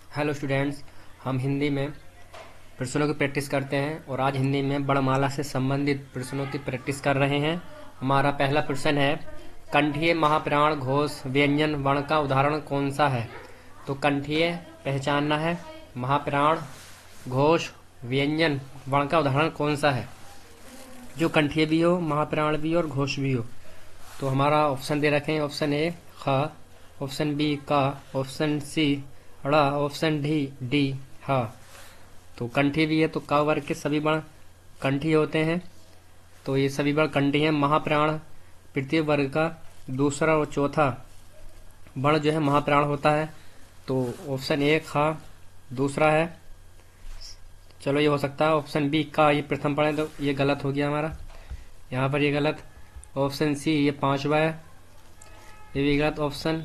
Hello students, हम हिंदी में प्रश्नों की प्रैक्टिस करते हैं और आज हिंदी में वर्णमाला से संबंधित प्रश्नों की प्रैक्टिस कर रहे हैं। हमारा पहला प्रश्न है, कंठीय महाप्राण घोष व्यंजन वर्ण का उदाहरण कौन सा है। तो कंठीय पहचानना है, महाप्राण घोष व्यंजन वर्ण का उदाहरण कौन सा है जो कंठीय भी हो, महाप्राण भी हो और घोष भी हो। तो हमारा ऑप्शन दे रखे हैं, ऑप्शन ए ख, ऑप्शन बी का, ऑप्शन सी ड़ा, ऑप्शन डी हा। तो कंठी भी है तो क वर्ग के सभी वर्ण कंठी होते हैं, तो ये सभी वर्ण कंठी हैं। महाप्राण तृतीय वर्ग का दूसरा और चौथा वर्ण जो है महाप्राण होता है, तो ऑप्शन ए खा दूसरा है। चलो ये हो सकता है ऑप्शन बी का, ये प्रथम पढ़े तो ये गलत हो गया हमारा, यहाँ पर ये गलत। ऑप्शन सी ये पांचवा है, ये भी गलत। ऑप्शन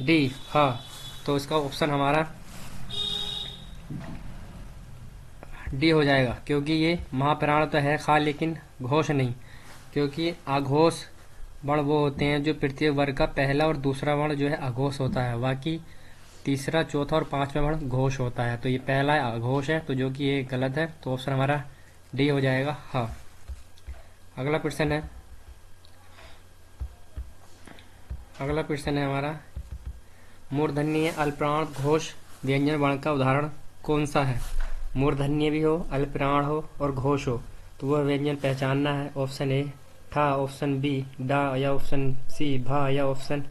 डी हाँ, तो इसका ऑप्शन हमारा डी हो जाएगा, क्योंकि ये महाप्राण तो है खा लेकिन घोष नहीं, क्योंकि अघोष वर्ण वो होते हैं जो तृतीय वर्ग का पहला और दूसरा वर्ण जो है अघोष होता है, बाकी तीसरा चौथा और पांचवा वर्ण घोष होता है। तो ये पहला अघोष है, तो जो कि ये गलत है, तो ऑप्शन हमारा डी हो जाएगा हाँ। अगला प्रश्न है, हमारा मूर्धन्य अल्पप्राण घोष व्यंजन वर्ण का उदाहरण कौन सा है। मूर्धन्य भी हो, अल्पप्राण हो और घोष हो, तो वह व्यंजन पहचानना है। ऑप्शन ए ठा, ऑप्शन बी डा, या ऑप्शन सी भा, या ऑप्शन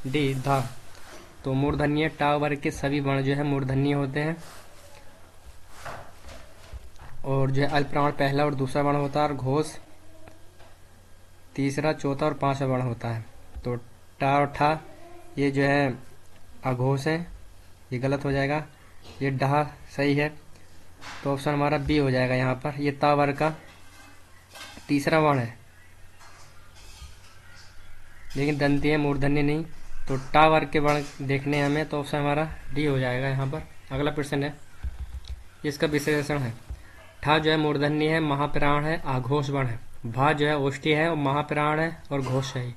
डी धा। तो मूर्धन्य टा वर्ग के सभी वर्ण जो है मूर्धन्य होते हैं, और जो है अल्पप्राण पहला और दूसरा वर्ण होता है, और घोष तीसरा चौथा और पांचवा वर्ण होता है। तो टा और ठा ये जो है अघोष है, ये गलत हो जाएगा। ये डहा सही है, तो ऑप्शन हमारा बी हो जाएगा यहाँ पर। ये ता वर्ग का तीसरा वर्ण है, लेकिन दंती है, मूर्धन्य नहीं, तो टा वर्ग के वर्ण देखने हमें, तो ऑप्शन हमारा डी हो जाएगा यहाँ पर। अगला प्रश्न है, इसका विश्लेषण है। ठा जो है मूर्धन्य है, महाप्राण है, आघोष वर्ण है। भा जो है ओष्ठी है और महाप्राण है और घोष है।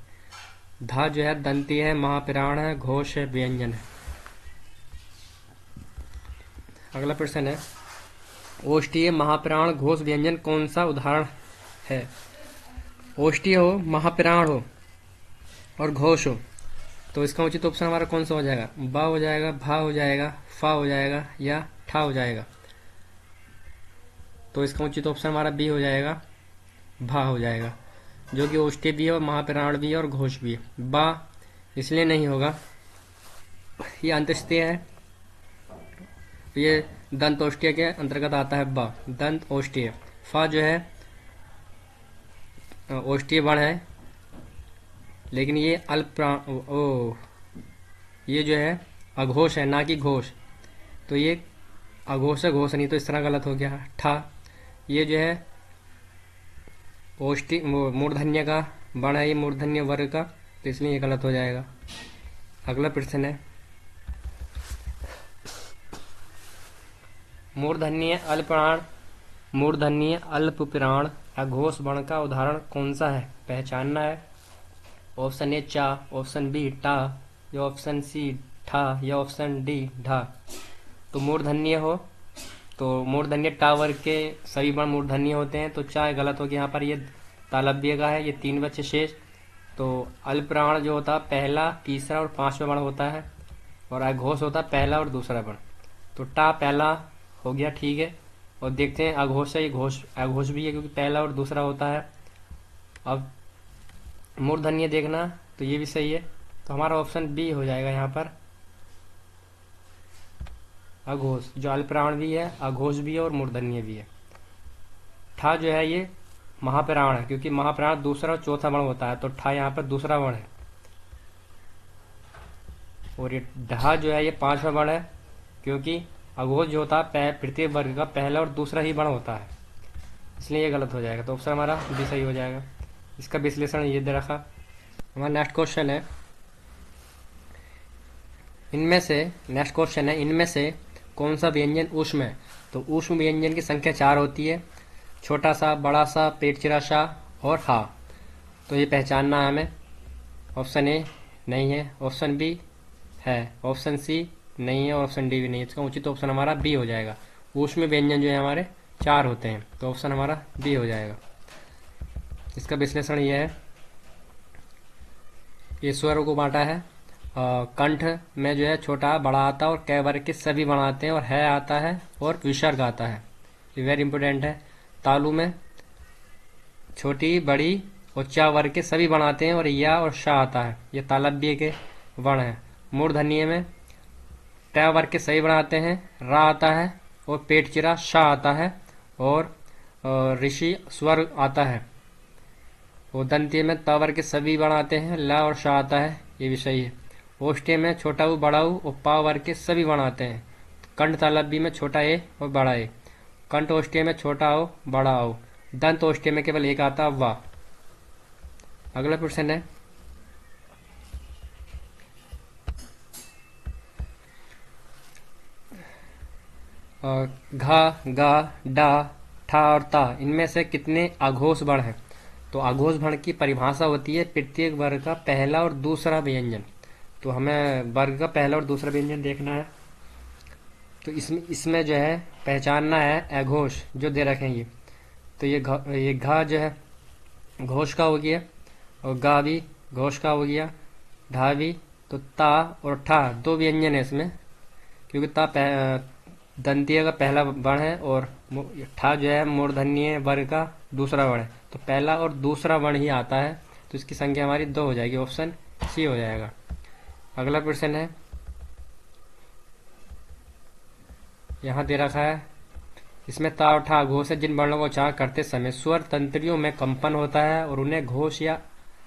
धा जो है दंती है, महाप्राण है, घोष है, व्यंजन है। अगला प्रश्न है, ओष्ठीय महाप्राण घोष व्यंजन कौन सा उदाहरण है। ओष्ठीय हो, महाप्राण हो और घोष हो, तो इसका उचित ऑप्शन हमारा कौन सा हो जाएगा। बा हो जाएगा, भा हो जाएगा, फा हो जाएगा, या ठा हो जाएगा। तो इसका उचित ऑप्शन हमारा बी हो जाएगा, भा हो जाएगा, जो कि ओष्ठीय भी है और महाप्राण भी है और घोष भी है। बा इसलिए नहीं होगा, ये अंत्येष्टीय है, ये दंत ओष्ठीय के अंतर्गत आता है। बा दंत ओष्ठीय। फा जो है ओष्ठीय वर्ण है, लेकिन ये अल्पप्राण ये जो है अघोष है, ना कि घोष, तो ये अघोष है, घोष नहीं, तो इस तरह गलत हो गया। ठा ये जो है ओष्ठी मूर्धन्य का वर्ण है, ये मूर्धन्य वर्ग का, तो इसलिए ये गलत हो जाएगा। अगला प्रश्न है, मूर्धन्य अल्पप्राण अघोष वर्ण का उदाहरण कौन सा है, पहचानना है। ऑप्शन ए चा, ऑप्शन बी टा, या ऑप्शन सी ठा, या ऑप्शन डी ढा। तो मूर्धन्य हो, तो मूर्धन्य टा वर्ग के सभी वर्ण मूर्धन्य होते हैं, तो चा गलत हो गया यहाँ पर, ये तालव्य का है, ये तीन बच्चे शेष। तो अल्पप्राण जो होता है पहला, तीसरा और पांचवा वर्ण होता है, और अघोष होता है पहला और दूसरा वर्ण। तो टा पहला हो गया, ठीक है। और देखते हैं अघोष है, ये अघोष भी है, क्योंकि पहला और दूसरा होता है। अब मूर्धन्य देखना, तो ये भी सही है, तो हमारा ऑप्शन बी हो जाएगा यहाँ पर, अघोष, जो अल्पप्राण भी है, अघोष भी है और मूर्धन्य भी है। ठा जो है ये महाप्राण है, क्योंकि महाप्राण दूसरा और चौथा वर्ण होता है, तो ठा यहाँ पर दूसरा वर्ण है। और ये ढा जो है ये पांचवा वर्ण है, क्योंकि अघोष जो होता है तृतीय वर्ग का पहला और दूसरा ही वर्ण होता है, इसलिए ये गलत हो जाएगा, तो ऑप्शन हमारा बी सही हो जाएगा। इसका विश्लेषण ये दे रखा। हमारा नेक्स्ट क्वेश्चन है, इनमें से कौन सा व्यंजन ऊष्म है। तो ऊष्म व्यंजन की संख्या 4 होती है, छोटा सा, बड़ा सा, पेट चिरा सा और हा। तो ये पहचानना है हमें। ऑप्शन ए नहीं है, ऑप्शन बी है, ऑप्शन सी नहीं है और ऑप्शन डी भी नहीं है। इसका उचित ऑप्शन हमारा बी हो जाएगा। ऊष्म व्यंजन जो है हमारे 4 होते हैं, तो ऑप्शन हमारा बी हो जाएगा। इसका विश्लेषण यह है, ये स्वरों को बांटा है। कंठ में जो है छोटा बड़ा आता है और कै वर्ग के सभी वर्ण आते हैं और है आता है और विसर्ग आता है, ये वेरी इंपॉर्टेंट है। तालु में छोटी बड़ी और चा वर्ग के सभी वर्ण आते हैं और या और शा आता है, ये तालव्य के वर्ण है। मूर्धन्य में ट वर्ग के सभी वर्ण आते हैं, रा आता है और पेट चिरा शा आता है और ऋषि स्वर आता है। और दंतीय में त वर्ग के सभी वर्ण आते हैं, ला और शा आता है, ये भी सही है। ओष्ठ्य में छोटा ऊ बड़ा ऊ और पा वर्ग के सभी वर्ण आते हैं। कंठ तालव्य में छोटा ए और बड़ा ए। कंठ ओष्ठ्य में छोटा ओ बड़ा ओ। दंत ओष्ठ्य में केवल एक आता वा। अगला प्रश्न है, घा गा डा ठा और ता इनमें से कितने अघोष वर्ण हैं? तो अघोष वर्ण की परिभाषा होती है प्रत्येक वर्ग का पहला और दूसरा व्यंजन। तो हमें वर्ग का पहला और दूसरा व्यंजन देखना है, तो इसमें जो है पहचानना है अघोष जो दे रखे हैं ये। तो ये घा जो है घोष का हो गया और गा भी घोष का हो गया, ढा भी। तो ता और ठा दो व्यंजन है इसमें, क्योंकि ता दंतीय का पहला वर्ण है और ठा जो है मूर्धन्य वर्ग का दूसरा वर्ण है। तो पहला और दूसरा वर्ण ही आता है, तो इसकी संख्या हमारी 2 हो जाएगी, ऑप्शन सी हो जाएगा। अगला प्रश्न है, यहाँ दे रखा है, इसमें ता और ठा घोष है जिन वर्णों का उच्चारण करते समय स्वर तंत्रियों में कंपन होता है और उन्हें घोष या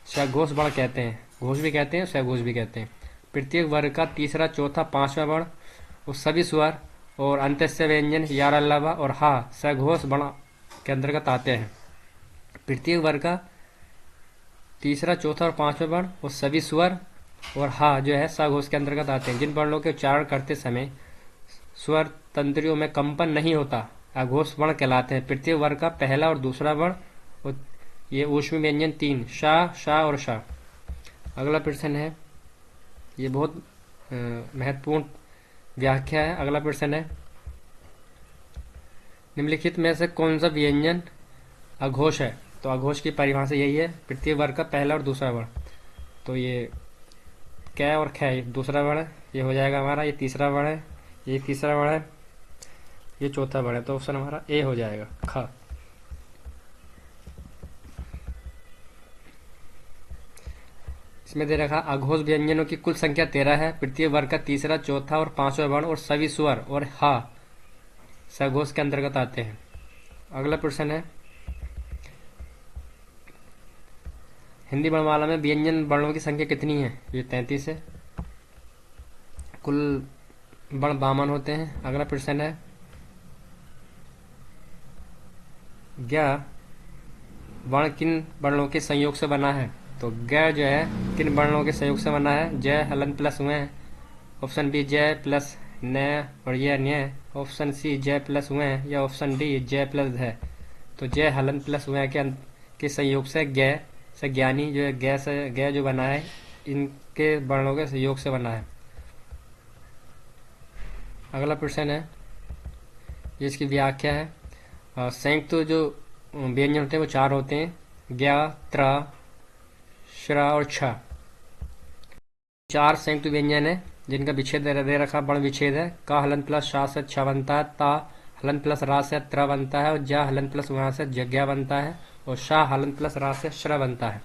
सघोष वर्ण कहते हैं। घोष भी कहते हैं, सघोष भी कहते हैं। प्रत्येक वर्ग का तीसरा चौथा पांचवा वर्ण और सभी स्वर और अंत्यस्य व्यंजन या लवा और हा सघोष वर्ण के अंतर्गत आते हैं। प्रत्येक वर्ग का तीसरा चौथा और पांचवा वर्ण और सभी स्वर और हा जो है सघोष के अंतर्गत आते हैं। जिन वर्णों के उच्चारण करते समय स्वर तंत्रियों में कंपन नहीं होता अघोष वर्ण कहलाते हैं। प्रत्येक वर्ग का पहला और दूसरा वर्ण और ये ऊष्म व्यंजन 3 शा शा और शा। अगला प्रश्न है, ये बहुत महत्वपूर्ण व्याख्या है। अगला प्रश्न है, निम्नलिखित में से कौन सा व्यंजन अघोष है? तो अघोष की परिभाषा यही है, प्रत्येक वर्ग का पहला और दूसरा वर्ण। तो ये कै और ख दूसरा वर्ण है, ये हो जाएगा हमारा, ये तीसरा वर्ण है, ये तीसरा वर्ण है, ये चौथा वर्ण है, तो ऑप्शन हमारा ए हो जाएगा ख। इसमें दे रखा अघोष व्यंजनों की कुल संख्या 13 है। प्रत्येक वर्ग का तीसरा चौथा और पांचवा वर्ण और सभी स्वर और हा सघोष के अंतर्गत आते हैं। अगला प्रश्न है, हिंदी वर्णमाला में व्यंजन वर्णों की संख्या कितनी है? ये 33 है। कुल वर्ण 52 होते हैं। अगला प्रश्न है, ज्ञ वर्ण किन वर्णों के संयोग से बना है? तो ग जो है किन वर्णों के संयोग से बना है? जय हलन प्लस हुए। ऑप्शन बी जय प्लस न और यह न्य। ऑप्शन सी जय प्लस हुए या ऑप्शन डी जय प्लस है। तो जय हलन प्लस हुए के संयोग से ग से ज्ञानी जो है ग से ग जो बना है इनके वर्णों के संयोग से बना है। अगला प्रश्न है, ये इसकी व्याख्या है। संयुक्त जो व्यंजन होते हैं वो 4 होते हैं, ज्ञ त्र श्र और छ। 4 संयुक्त व्यंजन है जिनका विच्छेद दे रखा वर्ण विच्छेद है। का हलन प्लस शा से छ बनता है, ता हलन प्लस रा से त्र बनता है और जा हलन प्लस वहां से जज्ञा बनता है और शाह हलन प्लस रा से श्र बनता है।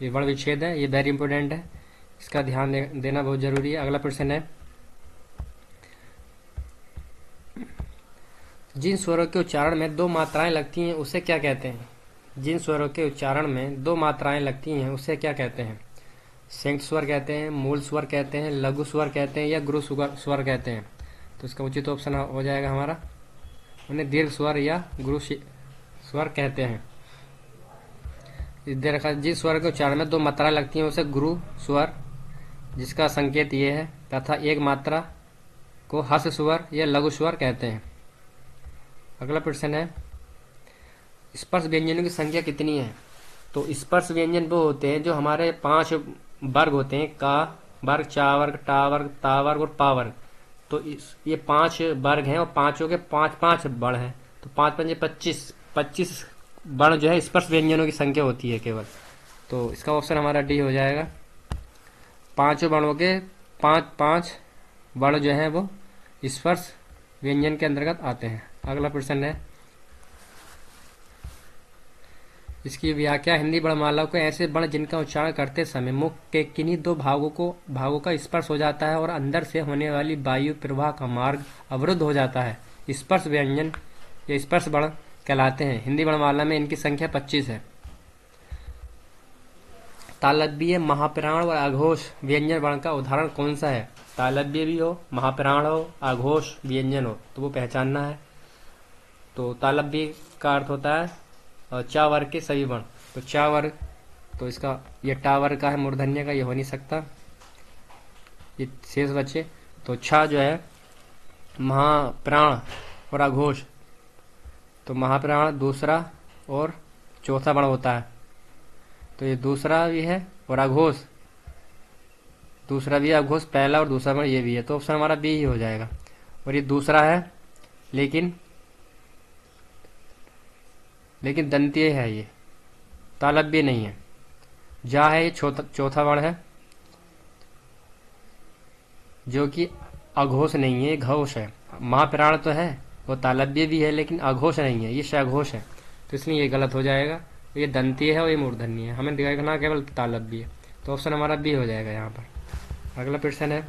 ये वर्ण विच्छेद है, ये वेरी इंपॉर्टेंट है, इसका ध्यान देना बहुत जरूरी है। अगला प्रश्न है, जिन स्वरों के उच्चारण में 2 मात्राएं लगती हैं उसे क्या कहते हैं? जिन स्वरों के उच्चारण में 2 मात्राएं लगती हैं उसे क्या कहते हैं? संयुक्त स्वर कहते हैं, मूल स्वर कहते हैं, लघु स्वर कहते हैं या गुरु स्वर कहते हैं। तो इसका उचित ऑप्शन हो जाएगा हमारा, उन्हें दीर्घ स्वर या गुरु स्वर कहते हैं। दे रखा जिस स्वर के उच्चारण में 2 मात्राएं लगती हैं उसे गुरु स्वर, जिसका संकेत ये है, तथा एक मात्रा को हस स्वर या लघु स्वर कहते हैं। अगला प्रश्न है, स्पर्श व्यंजनों की संख्या कितनी है? तो स्पर्श व्यंजन वो होते हैं जो हमारे 5 वर्ग होते हैं, का वर्ग, चा वर्ग, टा वर्ग, ता वर्ग और पा वर्ग। तो इस ये 5 वर्ग हैं और पांचों के 5-5 वर्ण हैं, तो 5×5 25, 25 वर्ण जो है स्पर्श व्यंजनों की संख्या होती है केवल। तो इसका ऑप्शन हमारा डी हो जाएगा। पांचों वर्णों के 5-5 वर्ण जो हैं वो स्पर्श व्यंजन के अंतर्गत आते हैं। अगला प्रश्न है, इसकी व्याख्या, हिंदी वर्णमाला को ऐसे वर्ण जिनका उच्चारण करते समय मुख के किन्हीं दो भागों का स्पर्श हो जाता है और अंदर से होने वाली वायु प्रवाह का मार्ग अवरुद्ध हो जाता है, स्पर्श व्यंजन या स्पर्श वर्ण कहलाते हैं। हिंदी वर्णमाला में इनकी संख्या 25 है। तालव्य, महाप्राण और अघोष व्यंजन वर्ण का उदाहरण कौन सा है? तालव्य भी हो, महाप्राण हो, अघोष व्यंजन हो, तो वो पहचानना है। तो तालव्य का अर्थ होता है चा वर्ग के सभी वर्ण। तो चा वर्ग, तो इसका ये टा वर्ग का है, मूर्धन्य का, ये हो नहीं सकता, ये शेष बचे। तो छा जो है महाप्राण और अघोष, तो महाप्राण दूसरा और चौथा वर्ण होता है, तो ये दूसरा भी है, और अघोष दूसरा भी है, अघोष पहला और दूसरा वर्ण ये भी है, तो ऑप्शन हमारा बी ही हो जाएगा। और ये दूसरा है लेकिन दंतीय है, ये तालव्य नहीं है। जा है ये चौथा वर्ण है, जो कि अघोष नहीं है, ये घोष है। महाप्राण तो है, वो तालव्य भी है, लेकिन अघोष नहीं है, ये सघोष है, तो इसलिए ये गलत हो जाएगा। ये दंतीय है और ये मूर्धन्य है, हमें देखना केवल तालव्य है, तो ऑप्शन हमारा बी हो जाएगा यहाँ पर। अगला प्रश्न है,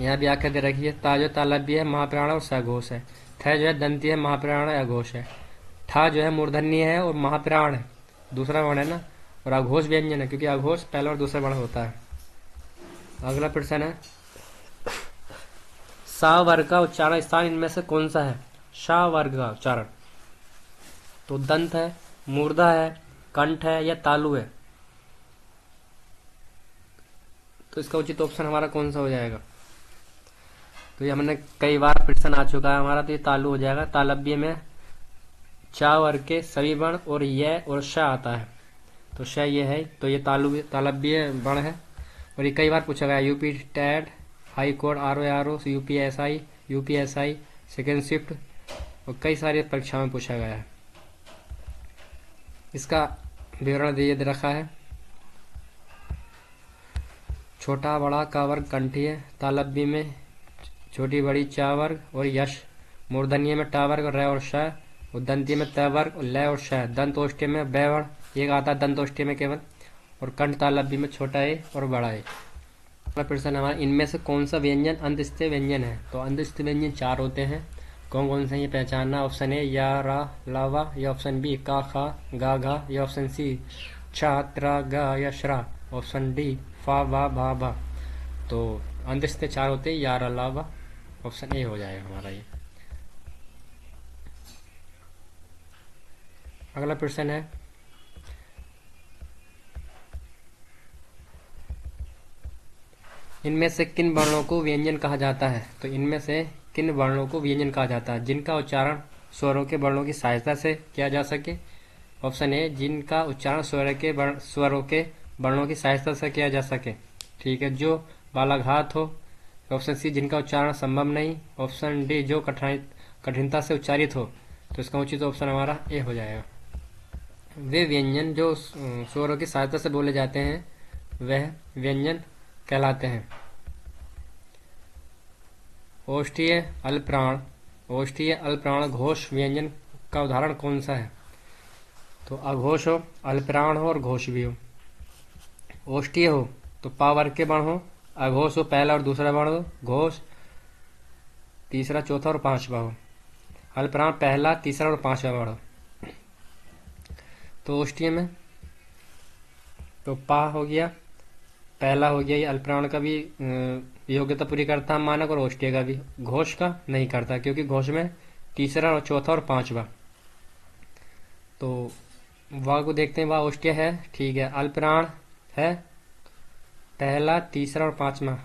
यहाँ व्याख्या दे रखी है, ता जो तालव्य है, महाप्राण और सघोष है। थ जो है दंतीय है, महाप्राण है, अघोष है। ठा जो है मूर्धन्य है और महाप्राण है, दूसरा वर्ण है ना, और अघोष व्यंजन है, क्योंकि अघोष पहला और दूसरा वर्ण होता है। अगला प्रश्न है, सा वर्ग का उच्चारण स्थान इनमें से कौन सा है? शा वर्ग का उच्चारण, तो दंत है, मूर्धा है, कंठ है या तालु है? तो इसका उचित ऑप्शन हमारा कौन सा हो जाएगा? तो ये हमने कई बार प्रश्न आ चुका है हमारा, तो ये तालु हो जाएगा। तालव्य में चा वर्ग के सभी वर्ण और य और श आता है, तो श ये है, तो ये तालव्य वर्ण है। और ये कई बार पूछा गया, UP TET, high court, R O, UPSI, second shift और कई सारी परीक्षाओं में पूछा गया है। इसका विवरण दे रखा है, छोटा बड़ा का वर्ग कंठीय, तालव्य में छोटी बड़ी चा वर्ग और यश, मूर्धन्य में टा वर्ग और र और श, और दंतीय में त वर्ग और ल और श, दंतोष्ठ्य में ब वर्ण एक आता है दंतोष्ठ्य में केवल, और कंठ तालव्य में छोटा ए और बड़ा ए। अगला प्रश्न हमारा, इनमें से कौन सा व्यंजन अंतस्थ व्यंजन है? तो अंतस्थ व्यंजन 4 होते हैं, कौन कौन से ये पहचानना? ऑप्शन ए या रा ला वा, या ऑप्शन बी का खा गा घा, या ऑप्शन सी छा त्रा गा या श्रा, ऑप्शन डी फा वा भा भा। तो अंतस्थ 4 होते हैं, या रा ला वा, ऑप्शन ए हो जाएगा हमारा ये। अगला प्रश्न है, इनमें से किन वर्णों को व्यंजन कहा जाता है? तो इनमें से किन वर्णों को व्यंजन कहा जाता है जिनका उच्चारण स्वरों के वर्णों की सहायता से किया जा सके? ऑप्शन ए, जिनका उच्चारण स्वरों के वर्णों की सहायता से किया जा सके, ठीक है, जो बालाघात हो। ऑप्शन सी, जिनका उच्चारण संभव नहीं। ऑप्शन डी, जो कठिनता से उच्चारित हो। तो इसका उचित ऑप्शन हमारा ए हो जाएगा। वे व्यंजन जो स्वरों की सहायता से बोले जाते हैं वह व्यंजन कहलाते हैं। ओष्ठीय अल्पप्राण घोष व्यंजन का उदाहरण कौन सा है? तो अघोष हो, अल्पप्राण हो और घोष भी हो। ओष्ठीय हो तो पा वर्ग के वर्ण हो, अघोष हो पहला और दूसरा वर्ण हो, घोष तीसरा चौथा और पांचवा हो, अल्पप्राण पहला तीसरा और पांचवा वर्ण हो। तो ओष्ठीय में तो पा हो गया, पहला हो गया, ये अल्पप्राण का भी योग्यता पूरी करता है मानक, और ओष्ठीय का भी। घोष का नहीं करता, क्योंकि घोष में तीसरा और चौथा और पांचवा। तो वाह को देखते हैं, वाह ओष्ठीय है, ठीक है, अल्पप्राण है पहला तीसरा और पांचवा,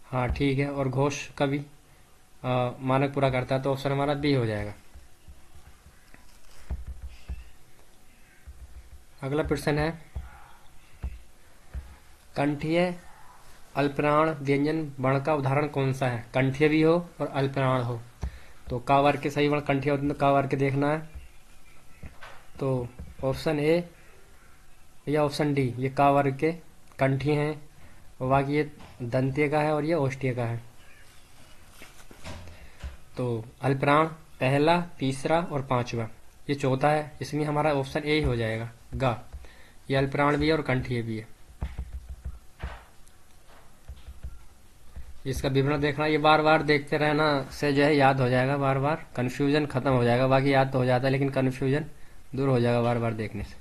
हाँ ठीक है, और घोष का भी मानक पूरा करता है, तो ऑप्शन हमारा बी हो जाएगा। अगला प्रश्न है, कंठीय अल्पप्राण व्यंजन वर्ण का उदाहरण कौन सा है? कंठीय भी हो और अल्पप्राण हो। तो का वर्ग के सही वर्ण कंठीय होते हैं, तो का वर्ग के देखना है। तो ऑप्शन ए या ऑप्शन डी, ये का वर्ग के कंठीय हैं, और बाकी ये दंतीय का है और ये ओष्ठीय का है। तो अल्पप्राण पहला, तीसरा और पांचवा, ये चौथा है, इसमें हमारा ऑप्शन ए ही हो जाएगा, गा। ये अल्पप्राण भी है और कंठीय भी है। इसका विवरण देखना, ये बार बार देखते रहना से जो है याद हो जाएगा, बार बार कन्फ्यूजन खत्म हो जाएगा। बाकी याद तो हो जाता है लेकिन कन्फ्यूजन दूर हो जाएगा बार बार देखने से।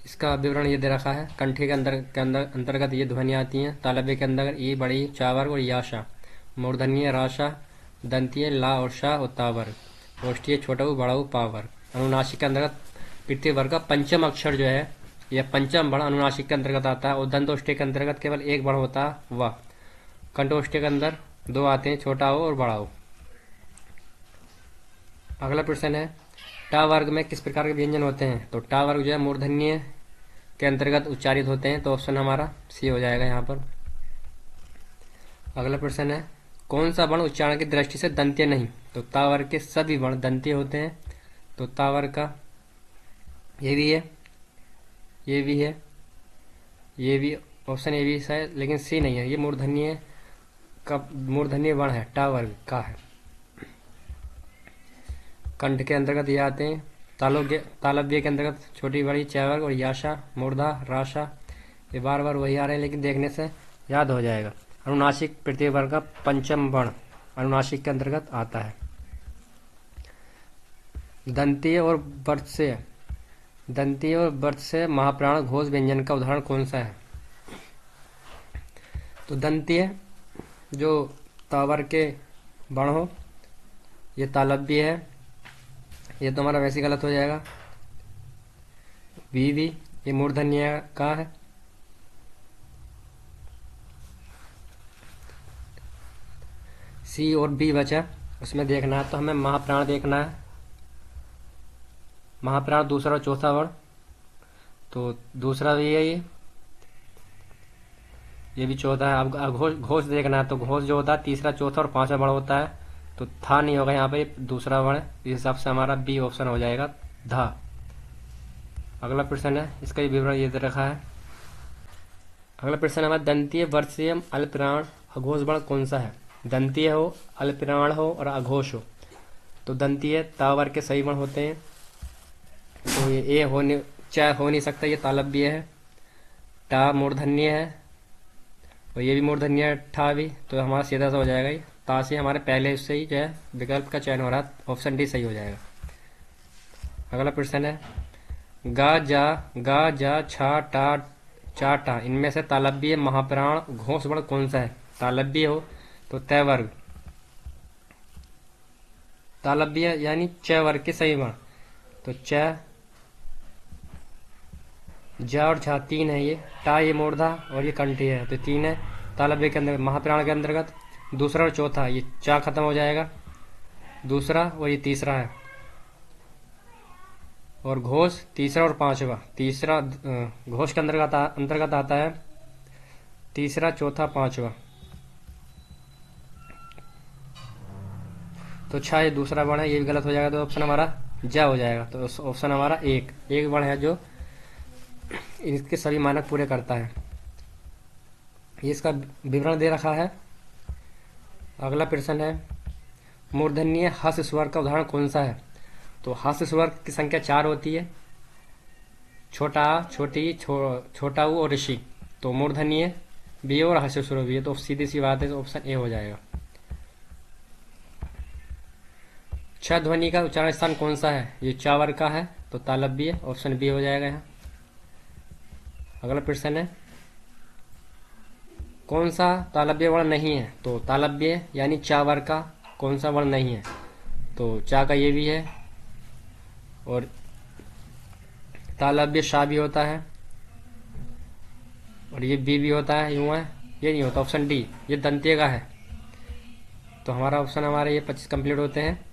इसका विवरण ये दे रखा है। कंठी के अंतर्गत ये ध्वनियाँ आती हैं। तालव्य के अंतर्गत ई, बड़ी, चावर्ग और याशा। मूर्धन्य राशा, दंतीय ला और शाह और तावर्ग। ओष्ठीय छोटऊ, बड़ऊ, पावर्ग। अनुनासिक के अंतर्गत तृतीय वर्ग का पंचम अक्षर जो है, यह पंचम वर्ण अनुनासिक के अंतर्गत आता है। और दंतोष्ठीय के अंतर्गत केवल एक वर्ण होता है, वह। कंठोष्ठीय के अंदर दो आते हैं, छोटा ओ और बड़ा ओ। अगला प्रश्न है, टा वर्ग में किस प्रकार के व्यंजन होते हैं? तो टा वर्ग जो है मूर्धन्य के अंतर्गत उच्चारित होते हैं, तो ऑप्शन हमारा सी हो जाएगा यहाँ पर। अगला प्रश्न है, कौन सा वर्ण उच्चारण की दृष्टि से दंतीय नहीं? तो ता वर्ग के सभी वर्ण दंतीय होते हैं। तो ता वर्ग का ये भी है, ये भी है, ये भी, ऑप्शन ए भी है, लेकिन सी नहीं है। ये मूर्धन्य का मूर्धन्य वर्ण है, टा वर्ग का है। कंठ के अंतर्गत ये आते हैं। तालव्य के अंतर्गत छोटी, बड़ी, चैवर्ग और याशा, मूर्धा, राशा। ये बार बार वही आ रहे हैं लेकिन देखने से याद हो जाएगा। अनुनासिक तृतीय वर्ग का पंचम वर्ण अनुनासिक के अंतर्गत आता है। दंतीय और वर्त से महाप्राण घोष व्यंजन का उदाहरण कौन सा है? तो दंतीय जो तावर के वर्ण हो, ये तालव्य है, ये तो हमारा वैसे गलत हो जाएगा। वी भी, ये मूर्धन्य का है। सी और बी बचा, उसमें देखना है, तो हमें महाप्राण देखना है। महाप्राण दूसरा और चौथा वर्ण, तो दूसरा भी है, ये भी चौथा है। अब घोष देखना है, तो घोष जो होता है तीसरा, चौथा और पांचवा वर्ण होता है, तो था नहीं होगा यहाँ पे, दूसरा वर्ण। इस हिसाब से हमारा बी ऑप्शन हो जाएगा, धा। अगला प्रश्न है, इसका भी विवरण ये दे रखा है। अगला प्रश्न हमारा, दंतीय वर्षीय अल्पप्राण अघोष वर्ण कौन सा है? दंतीय हो, अल्पप्राण हो और अघोष हो। तो दंतीय तावर के सही वर्ण होते हैं, तो ये ए हो नहीं सकता, ये तालव्य है। टा मूर्धन्य है और ये भी मूर्धन्य है, ठा भी, तो हमारा सीधा सा हो जाएगा ये। ता से हमारे पहले उससे ही जो है विकल्प का चयन हो रहा है, ऑप्शन डी सही हो जाएगा। अगला प्रश्न है, गा जा छा टा चा टा, इनमें से तालव्य महाप्राण घोष वर्ण कौन सा है? तालव्य हो तो तय वर्ग, तालव्य यानी च वर्ग के सही वर्ण, तो च, जा और झा तीन है। ये टा, ये मूर्धा और ये कंठी है, तो तीन है। तालव्य के अंदर महाप्राण के अंतर्गत दूसरा और चौथा, ये चा खत्म हो जाएगा, दूसरा और ये तीसरा है। और घोष तीसरा और पांचवा, तीसरा घोष के अंतर्गत आता है तीसरा, चौथा, पांचवा। तो छा ये दूसरा वर्ण है, ये भी गलत हो जाएगा, तो ऑप्शन हमारा जा हो जाएगा। तो ऑप्शन हमारा एक वर्ण है जो इसके सभी मानक पूरे करता है। ये इसका विवरण दे रखा है। अगला प्रश्न है, मूर्धन्य हस स्वर का उदाहरण कौन सा है? तो हस स्वर की संख्या 4 होती है, छोटा, छोटी, छोटा ऊ और ऋषि। तो मूर्धन्य भी और हस स्वर भी है, तो सीधी सी बात है, तो ऑप्शन ए हो जाएगा। छ ध्वनि का उच्चारण स्थान कौन सा है? ये चावर का है, तो तालव्य, ऑप्शन बी हो जाएगा यहाँ। अगला प्रश्न है, कौन सा तालव्य वर्ण नहीं है? तो तालव्य यानी चावर का कौन सा वर्ण नहीं है? तो चा का ये भी है, और तालव्य शाह भी होता है, और ये बी भी होता है, यूं है, ये नहीं होता, ऑप्शन डी, ये दंतीय का है। तो हमारा ऑप्शन हमारे ये 25 कंप्लीट होते हैं।